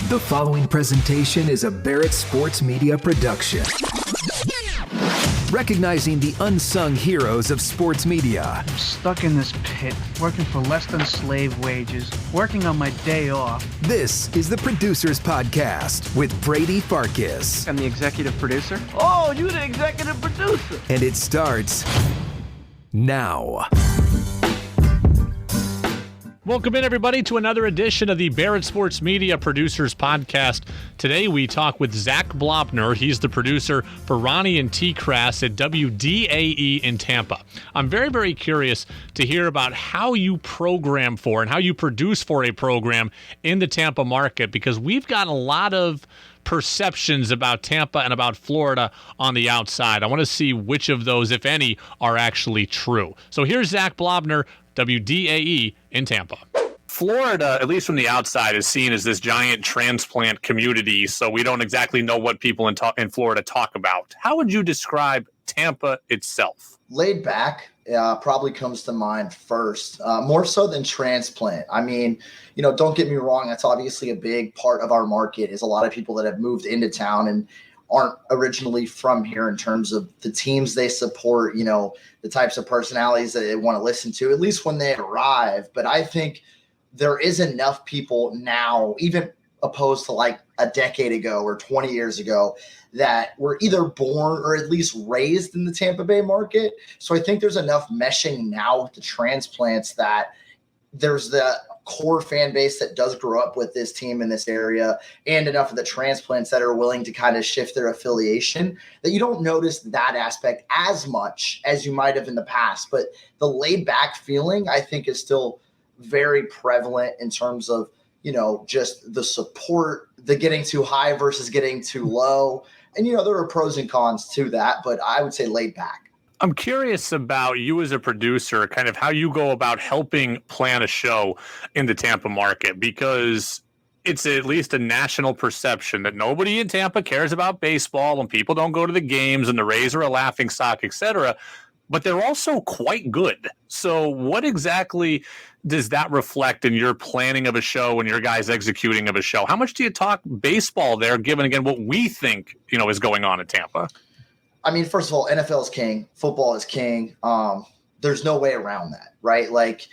The following presentation is a Barrett Sports Media production. Recognizing the unsung heroes of sports media. I'm stuck in this pit, working for less than slave wages, working on my day off. This is the Producers Podcast with Brady Farkas. I'm the executive producer. Oh, you're the executive producer. And it starts now. Welcome in, everybody, to another edition of the Barrett Sports Media Producers Podcast. Today, we talk with Zac Blobner. He's the producer for Ronnie TKras at WDAE in Tampa. I'm very, very curious to hear about how you program for and how you produce for a program in the Tampa market, because we've got a lot of perceptions about Tampa and about Florida on the outside. I want to see which of those, if any, are actually true. So here's Zac Blobner, WDAE in Tampa. Florida, at least from the outside, is seen as this giant transplant community, so we don't exactly know what people in Florida talk about. How would you describe Tampa itself? Laid back probably comes to mind first, more so than transplant. I mean, don't get me wrong, that's obviously a big part of our market, is a lot of people that have moved into town and aren't originally from here in terms of the teams they support, the types of personalities that they want to listen to, at least when they arrive. But I think there is enough people now, even opposed to like a decade ago or 20 years ago, that were either born or at least raised in the Tampa Bay market. So I think there's enough meshing now with the transplants that there's the core fan base that does grow up with this team in this area, and enough of the transplants that are willing to kind of shift their affiliation, that you don't notice that aspect as much as you might have in the past. But the laid back feeling, I think, is still very prevalent in terms of, just the support, the getting too high versus getting too low. And, there are pros and cons to that, but I would say laid back. I'm curious about you as a producer, kind of how you go about helping plan a show in the Tampa market, because it's at least a national perception that nobody in Tampa cares about baseball and people don't go to the games and the Rays are a laughingstock, etc. But they're also quite good. So what exactly does that reflect in your planning of a show and your guys' executing of a show? How much do you talk baseball there, given, again, what we think, is going on in Tampa? I mean, first of all, NFL is king. Football is king. There's no way around that, right? Like,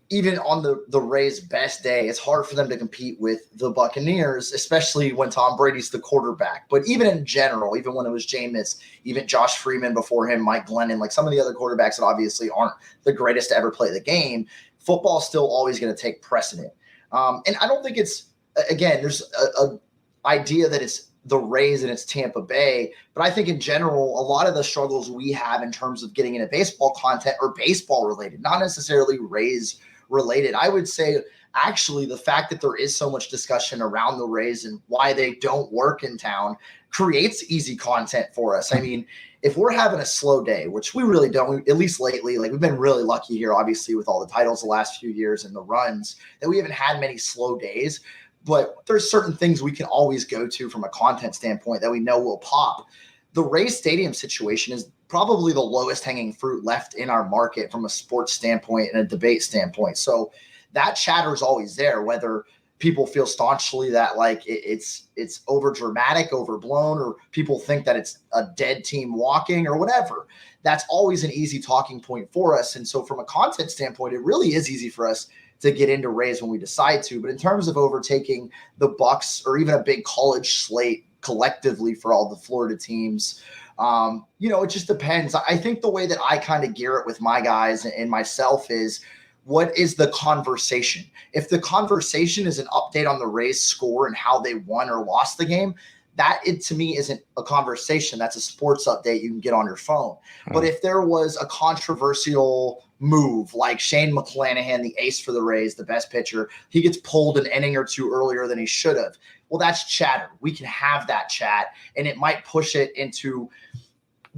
even on the Rays' best day, it's hard for them to compete with the Buccaneers, especially when Tom Brady's the quarterback. But even in general, even when it was Jameis, even Josh Freeman before him, Mike Glennon, like some of the other quarterbacks that obviously aren't the greatest to ever play the game, football's still always going to take precedent. And I don't think it's, again, there's a idea that it's the Rays and it's Tampa Bay. But I think in general, a lot of the struggles we have in terms of getting into baseball content are baseball related, not necessarily Rays related. I would say actually the fact that there is so much discussion around the Rays and why they don't work in town creates easy content for us. I mean, if we're having a slow day, which we really don't, at least lately, like we've been really lucky here, obviously, with all the titles the last few years and the runs, that we haven't had many slow days. But there's certain things we can always go to from a content standpoint that we know will pop. The Rays Stadium situation is probably the lowest hanging fruit left in our market from a sports standpoint and a debate standpoint. So that chatter is always there, whether people feel staunchly that like it's over dramatic, overblown, or people think that it's a dead team walking or whatever. That's always an easy talking point for us. And so from a content standpoint, it really is easy for us to get into Rays when we decide to. But in terms of overtaking the Bucks or even a big college slate collectively for all the Florida teams, it just depends. I think the way that I kind of gear it with my guys and myself is, what is the conversation? If the conversation is an update on the Rays score and how they won or lost the game, that to me isn't a conversation. That's a sports update you can get on your phone. But if there was a controversial move like Shane McClanahan, the ace for the Rays, the best pitcher, he gets pulled an inning or two earlier than he should have. Well, that's chatter. We can have that chat, and it might push it into –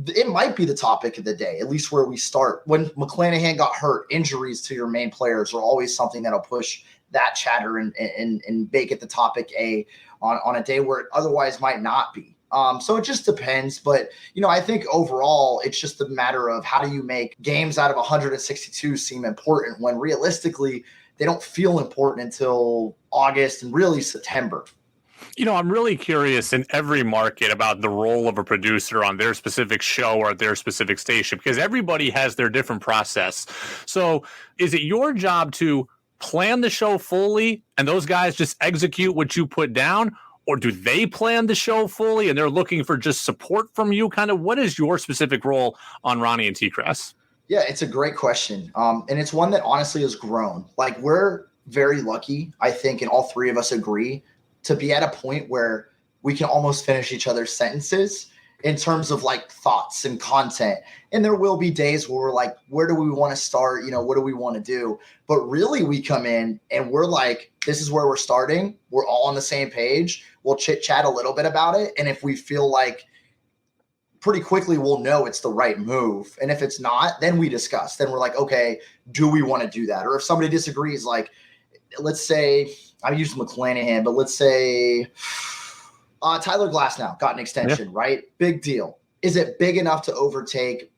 it might be the topic of the day, at least where we start. When McClanahan got hurt, injuries to your main players are always something that'll push that chatter and make it the topic on a day where it otherwise might not be. So it just depends. But, I think overall, it's just a matter of how do you make games out of 162 seem important when realistically they don't feel important until August and really September. I'm really curious in every market about the role of a producer on their specific show or their specific station, because everybody has their different process. So is it your job to plan the show fully and those guys just execute what you put down? Or do they plan the show fully and they're looking for just support from you? Kind of what is your specific role on Ronnie and TKras? Yeah, it's a great question. And it's one that honestly has grown. Like, we're very lucky, I think, and all three of us agree, to be at a point where we can almost finish each other's sentences in terms of like thoughts and content. And there will be days where we're like, where do we want to start? What do we want to do? But really we come in and we're like, this is where we're starting. We're all on the same page. We'll chit chat a little bit about it. And if we feel like pretty quickly we'll know it's the right move. And if it's not, then we discuss. Then we're like, okay, do we want to do that? Or if somebody disagrees, like, let's say, I'm using McClanahan, but let's say Tyler Glasnow got an extension, right? Big deal. Is it big enough to overtake,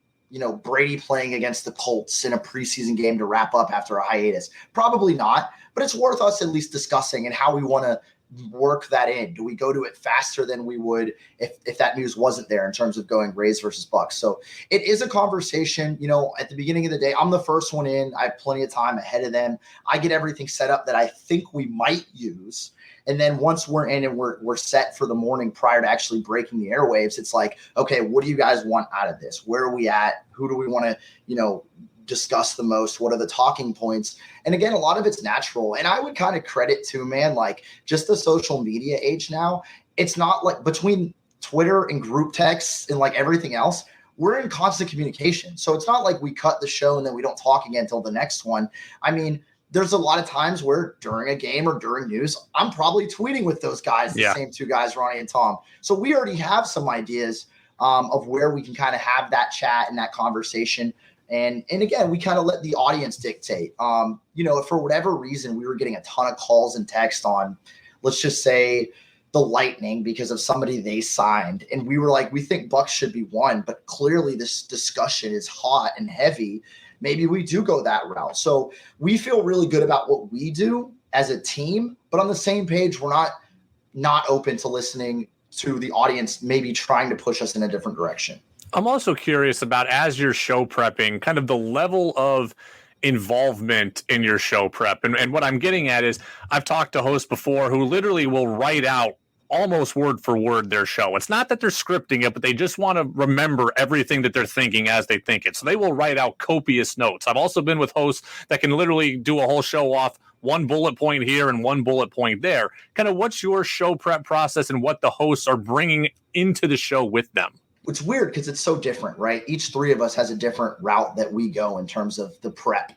Brady playing against the Colts in a preseason game to wrap up after a hiatus? Probably not, but it's worth us at least discussing and how we want to work that in. Do we go to it faster than we would if that news wasn't there in terms of going Rays versus Bucks? So it is a conversation. At the beginning of the day, I'm the first one in. I have plenty of time ahead of them. I get everything set up that I think we might use. And then once we're in and we're set for the morning prior to actually breaking the airwaves, it's like, okay, what do you guys want out of this? Where are we at? Who do we want to, discuss the most? What are the talking points? And again, a lot of it's natural. And I would kind of credit to, man, like just the social media age now. It's not like between Twitter and group texts and like everything else, we're in constant communication. So it's not like we cut the show and then we don't talk again until the next one. I mean, there's a lot of times where during a game or during news, I'm probably tweeting with those guys, the same two guys, Ronnie and Tom. So we already have some ideas of where we can kind of have that chat and that conversation. And again, we kind of let the audience dictate. If for whatever reason we were getting a ton of calls and text on, let's just say, the Lightning because of somebody they signed, and we were like, we think Bucks should be one, but clearly this discussion is hot and heavy. Maybe we do go that route. So we feel really good about what we do as a team, but on the same page, we're not open to listening to the audience maybe trying to push us in a different direction. I'm also curious about, as you're show prepping, kind of the level of involvement in your show prep. And what I'm getting at is I've talked to hosts before who literally will write out almost word for word their show. It's not that they're scripting it, but they just want to remember everything that they're thinking as they think it. So they will write out copious notes. I've also been with hosts that can literally do a whole show off one bullet point here and one bullet point there. Kind of what's your show prep process and what the hosts are bringing into the show with them? It's weird because it's so different, right? Each three of us has a different route that we go in terms of the prep.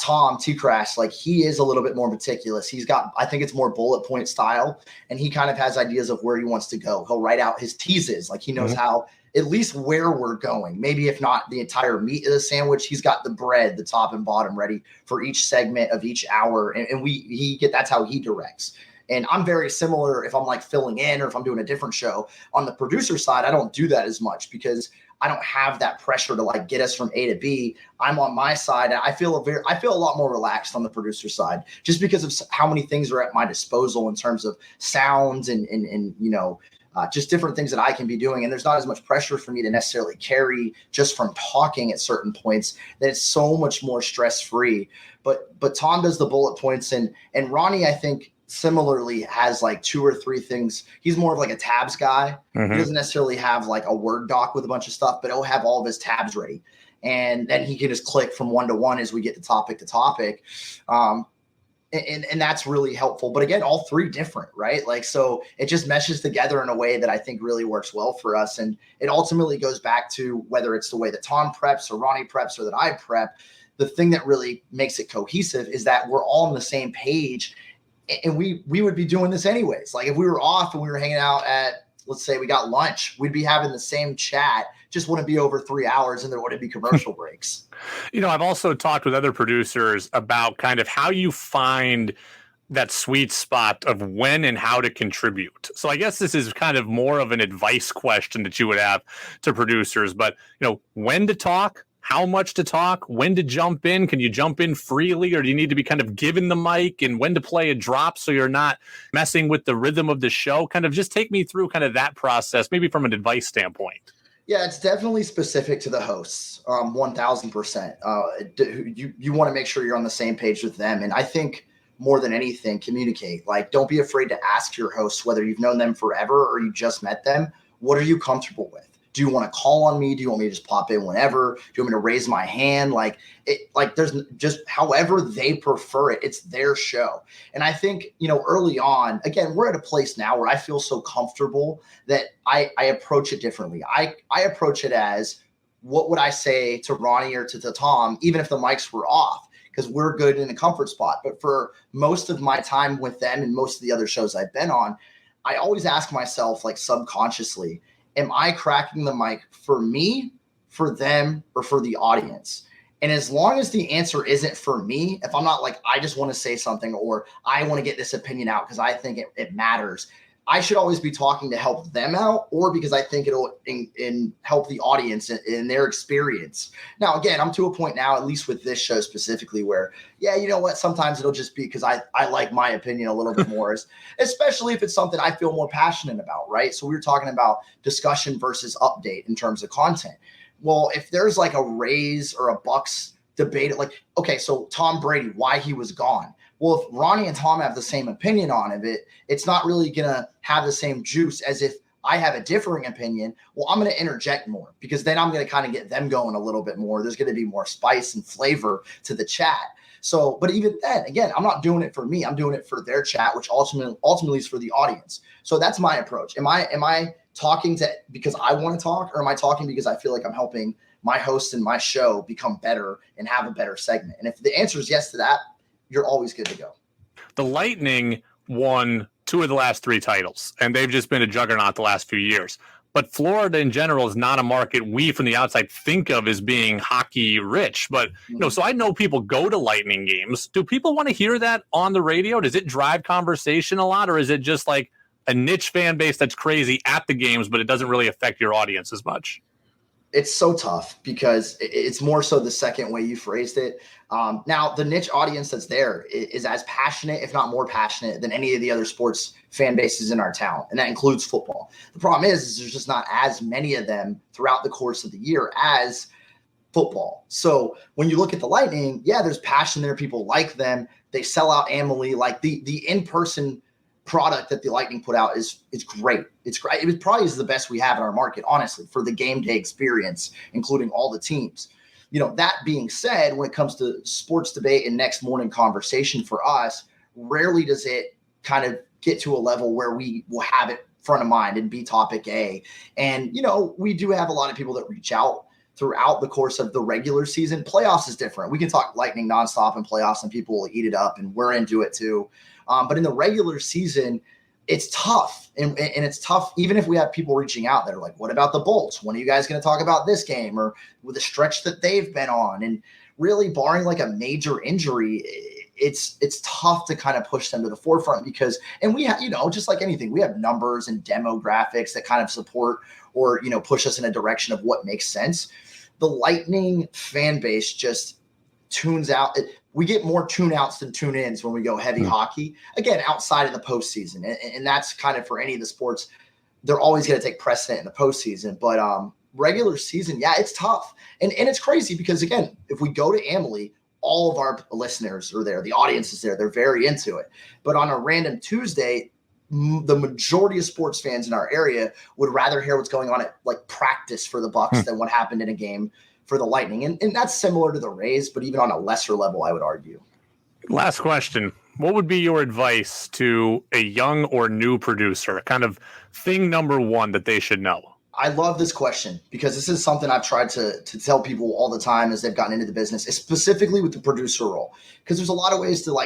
Tom TKras, like, he is a little bit more meticulous. He's got, I think it's more bullet point style, and he kind of has ideas of where he wants to go. He'll write out his teases. Like, he knows how, at least where we're going. Maybe if not the entire meat of the sandwich, he's got the bread, the top and bottom ready for each segment of each hour. And that's how he directs. And I'm very similar if I'm like filling in or if I'm doing a different show. On the producer side, I don't do that as much because I don't have that pressure to like get us from A to B. I'm on my side. And I feel a lot more relaxed on the producer side just because of how many things are at my disposal in terms of sounds and just different things that I can be doing. And there's not as much pressure for me to necessarily carry just from talking at certain points. That it's so much more stress-free. But Tom does the bullet points, and Ronnie, I think, similarly has like 2 or 3 things. He's more of like a tabs guy. He doesn't necessarily have like a Word doc with a bunch of stuff, but he'll have all of his tabs ready. And then he can just click from one to one as we get to topic. And that's really helpful. But again, all 3 different, right? Like, so it just meshes together in a way that I think really works well for us. And it ultimately goes back to whether it's the way that Tom preps or Ronnie preps or that I prep. The thing that really makes it cohesive is that we're all on the same page. And we would be doing this anyways. Like, if we were off and we were hanging out at, let's say we got lunch, we'd be having the same chat, just wouldn't be over 3 hours and there wouldn't be commercial breaks. I've also talked with other producers about kind of how you find that sweet spot of when and how to contribute. So I guess this is kind of more of an advice question that you would have to producers, but when to talk, how much to talk, when to jump in? Can you jump in freely, or do you need to be kind of given the mic, and when to play a drop so you're not messing with the rhythm of the show? Kind of just take me through kind of that process, maybe from an advice standpoint. Yeah, it's definitely specific to the hosts, 1,000%. You want to make sure you're on the same page with them. And I think more than anything, communicate. Like, don't be afraid to ask your hosts, whether you've known them forever or you just met them, what are you comfortable with? Do you want to call on me? Do you want me to just pop in whenever? Do you want me to raise my hand? There's just however they prefer it. It's their show. And I think, early on, again, we're at a place now where I feel so comfortable that I approach it differently. I approach it as, what would I say to Ronnie or to Tom, even if the mics were off, because we're good in a comfort spot. But for most of my time with them and most of the other shows I've been on, I always ask myself, like, subconsciously, am I cracking the mic for me, for them, or for the audience? And as long as the answer isn't for me, if I'm not like, I just want to say something, or I want to get this opinion out because I think it matters, I should always be talking to help them out, or because I think it'll help the audience in their experience. Now, again, I'm to a point now, at least with this show specifically, where, yeah, you know what? Sometimes it'll just be because I like my opinion a little bit more, especially if it's something I feel more passionate about, right? So we were talking about discussion versus update in terms of content. Well, if there's like a Rays or a Bucks debate, like, okay, so Tom Brady, why he was gone. Well, if Ronnie and Tom have the same opinion on it, it's not really going to have the same juice as if I have a differing opinion. Well, I'm going to interject more, because then I'm going to kind of get them going a little bit more. There's going to be more spice and flavor to the chat. So, but even then, again, I'm not doing it for me. I'm doing it for their chat, which ultimately is for the audience. So that's my approach. Am I talking because I want to talk, or am I talking because I feel like I'm helping my host and my show become better and have a better segment? And if the answer is yes to that, you're always good to go. The Lightning won 2 of the last 3 titles, and they've just been a juggernaut the last few years. But Florida in general is not a market we from the outside think of as being hockey rich. But, so I know people go to Lightning games. Do people want to hear that on the radio? Does it drive conversation a lot, or is it just like a niche fan base that's crazy at the games, but it doesn't really affect your audience as much? It's so tough, because it's more so the second way you phrased it. Now, the niche audience that's there is as passionate, if not more passionate, than any of the other sports fan bases in our town, and that includes football. The problem is there's just not as many of them throughout the course of the year as football. So when you look at the Lightning, yeah, there's passion there. People like them. They sell out annually. Like the in-person product that the Lightning put out is great. It's great. It probably is the best we have in our market, honestly, for the game day experience, including all the teams. That being said, when it comes to sports debate and next morning conversation for us, rarely does it kind of get to a level where we will have it front of mind and be topic A. And, we do have a lot of people that reach out throughout the course of the regular season. Playoffs is different. We can talk Lightning nonstop in playoffs and people will eat it up, and we're into it too. But in the regular season, it's tough. And it's tough, even if we have people reaching out that are like, what about the Bolts? When are you guys going to talk about this game, or with the stretch that they've been on? And really, barring like a major injury, it's tough to kind of push them to the forefront, because, and we have, just like anything, we have numbers and demographics that kind of support or, push us in a direction of what makes sense. The Lightning fan base just tunes out. We get more tune-outs than tune-ins when we go heavy hockey. Again, outside of the postseason. And that's kind of for any of the sports. They're always going to take precedent in the postseason. But regular season, yeah, it's tough. And it's crazy because, again, if we go to Amalie, all of our listeners are there. The audience is there. They're very into it. But on a random Tuesday, the majority of sports fans in our area would rather hear what's going on at like practice for the Bucks than what happened in a game for the Lightning. And that's similar to the Rays, but even on a lesser level, I would argue. Last question. What would be your advice to a young or new producer? Kind of thing number one that they should know. I love this question, because this is something I've tried to tell people all the time as they've gotten into the business, specifically with the producer role. Because there's a lot of ways to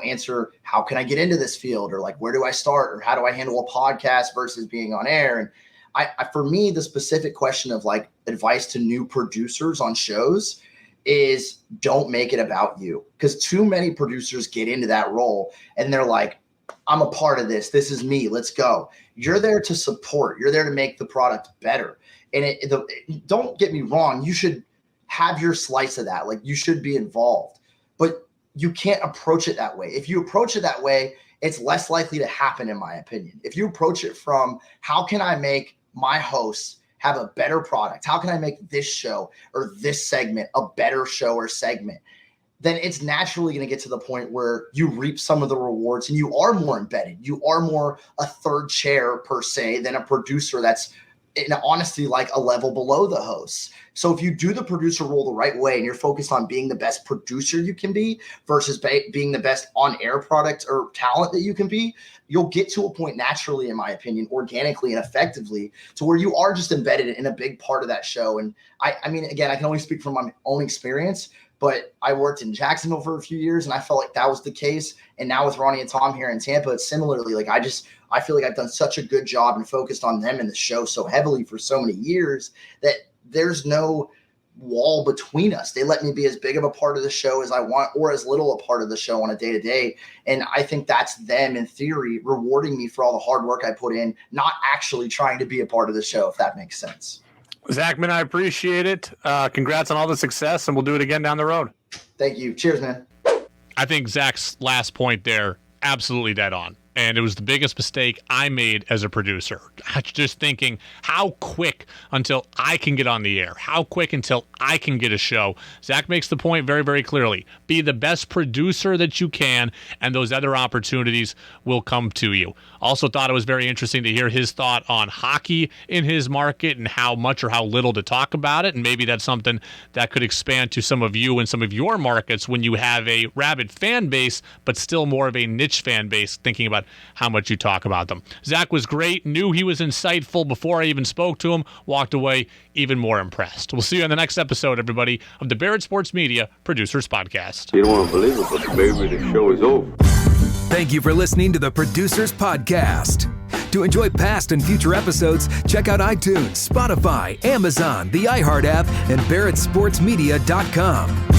answer, how can I get into this field, or where do I start, or how do I handle a podcast versus being on air? And for me, the specific question of advice to new producers on shows is, don't make it about you. Because too many producers get into that role and they're like, I'm a part of this. This is me. Let's go. You're there to support. You're there to make the product better. And don't get me wrong. You should have your slice of that. Like, you should be involved, but you can't approach it that way. If you approach it that way, it's less likely to happen, in my opinion. If you approach it from, how can I make my hosts have a better product? How can I make this show or this segment a better show or segment? Then it's naturally going to get to the point where you reap some of the rewards and you are more embedded. You are more a third chair per se than a producer that's, in honesty, like a level below the hosts. So if you do the producer role the right way and you're focused on being the best producer you can be versus being the best on-air product or talent that you can be, you'll get to a point naturally, in my opinion, organically and effectively, to where you are just embedded in a big part of that show. And I mean, again, I can only speak from my own experience, but I worked in Jacksonville for a few years and I felt like that was the case. And now with Ronnie and Tom here in Tampa, it's similarly, like, I feel like I've done such a good job and focused on them in the show so heavily for so many years that there's no wall between us. They let me be as big of a part of the show as I want, or as little a part of the show on a day-to-day. And I think that's them, in theory, rewarding me for all the hard work I put in, not actually trying to be a part of the show, if that makes sense. Zach, man, I appreciate it. Congrats on all the success, and we'll do it again down the road. Thank you. Cheers, man. I think Zach's last point there, absolutely dead on. And it was the biggest mistake I made as a producer. Just thinking, how quick until I can get on the air? How quick until I can get a show? Zach makes the point very, very clearly. Be the best producer that you can, and those other opportunities will come to you. Also thought it was very interesting to hear his thought on hockey in his market and how much or how little to talk about it. And maybe that's something that could expand to some of you and some of your markets when you have a rabid fan base, but still more of a niche fan base, thinking about how much you talk about them. Zach was great, knew he was insightful before I even spoke to him, walked away even more impressed. We'll see you on the next episode, everybody, of the Barrett Sports Media Producers Podcast. You don't want to believe it, but maybe the show is over. Thank you for listening to the Producers Podcast. To enjoy past and future episodes, check out iTunes, Spotify, Amazon, the iHeart app, and BarrettSportsMedia.com.